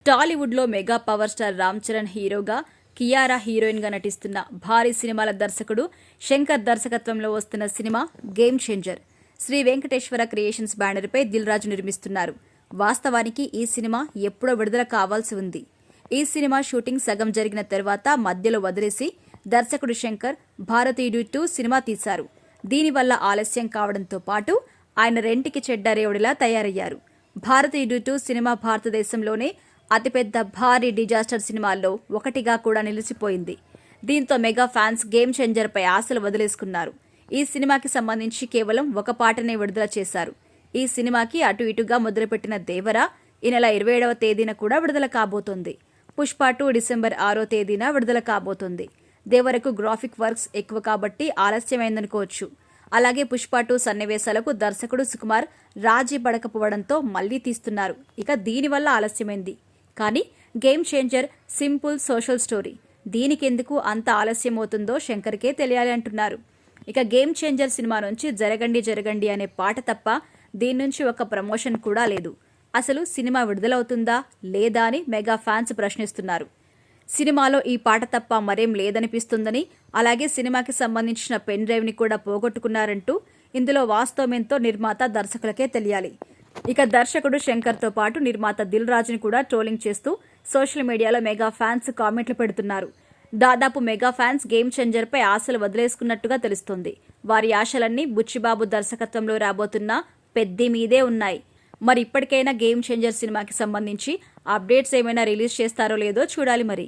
టాలీవుడ్లో mega power star Ram Charan హీరోగా, కియారా హీరోయిన్గా నటిస్తున్న భారీ సినిమాల దర్శకుడు శంకర్ దర్శకత్వంలో వస్తున్న cinema game changer. Sri Venkateswara creations బ్యానర్పై దిల్ రాజు నిర్మిస్తున్నారు. వాస్తవానికి ఈ సినిమా ఎప్పుడో విడుదల కావాల్సి ఉంది. ఈ సినిమా షూటింగ్ సగం జరిగిన తర్వాత మధ్యలో వదిలేసి దర్శకుడు శంకర్ భారతీయుడు 2 సినిమా తీశారు. దీనివల్ల ఆలస్యం కావడంతో పాటు ఆయన రెంటికి చెడ్డ రేవుడిలా తయారయ్యారు. భారతీయుడు 2 సినిమా భారతదేశంలోనే అతిపెద్ద భారీ డిజాస్టర్ సినిమాల్లో ఒకటిగా కూడా నిలిచిపోయింది. దీంతో మెగా ఫ్యాన్స్ గేమ్ చేంజర్పై ఆశలు వదిలేసుకున్నారు. ఈ సినిమాకి సంబంధించి కేవలం ఒక పాటనే విడుదల చేశారు. ఈ సినిమాకి అటు ఇటుగా మొదలుపెట్టిన దేవరా ఈ నెల 27వ తేదీన కూడా విడుదల కాబోతోంది. పుష్ప 2 డిసెంబర్ 6వ తేదీన విడుదల కాబోతోంది. దేవరకు గ్రాఫిక్ వర్క్స్ ఎక్కువ కాబట్టి ఆలస్యమైందనుకోవచ్చు. అలాగే పుష్ప 2 సన్నివేశాలకు దర్శకుడు సుకుమార్ రాజీ పడకపోవడంతో మళ్లీ తీస్తున్నారు. ఇక దీనివల్ల ఆలస్యమైంది. కానీ game changer simple social story. దీనికెందుకు అంత ఆలస్యం అవుతుందో శంకర్కే తెలియాలి అంటున్నారు. ఇక గేమ్ చేంజర్ సినిమా నుంచి జరగండి జరగండి అనే పాట తప్ప దీని నుంచి ఒక ప్రమోషన్ కూడా లేదు. అసలు సినిమా విడుదలవుతుందా లేదా అని మెగా ఫ్యాన్స్ ప్రశ్నిస్తున్నారు. సినిమాలో ఈ పాట తప్ప మరేం లేదనిపిస్తుందని, అలాగే సినిమాకి సంబంధించిన పెన్ డ్రైవ్ని కూడా పోగొట్టుకున్నారంటూ ఇందులో వాస్తవమేంతో నిర్మాత దర్శకులకే తెలియాలి. ఇక దర్శకుడు శంకర్తో పాటు నిర్మాత దిల్ రాజుని కూడా ట్రోలింగ్ చేస్తూ సోషల్ మీడియాలో మెగా ఫ్యాన్స్ కామెంట్లు పెడుతున్నారు. దాదాపు మెగా ఫ్యాన్స్ గేమ్ చేంజర్పై ఆశలు వదిలేసుకున్నట్టుగా తెలుస్తోంది. వారి ఆశలన్నీ బుచ్చిబాబు దర్శకత్వంలో రాబోతున్న పెద్ది మీదే ఉన్నాయి. మరి ఇప్పటికైనా గేమ్ చేంజర్ సినిమాకి సంబంధించి అప్డేట్స్ ఏమైనా రిలీజ్ చేస్తారో లేదో చూడాలి మరి.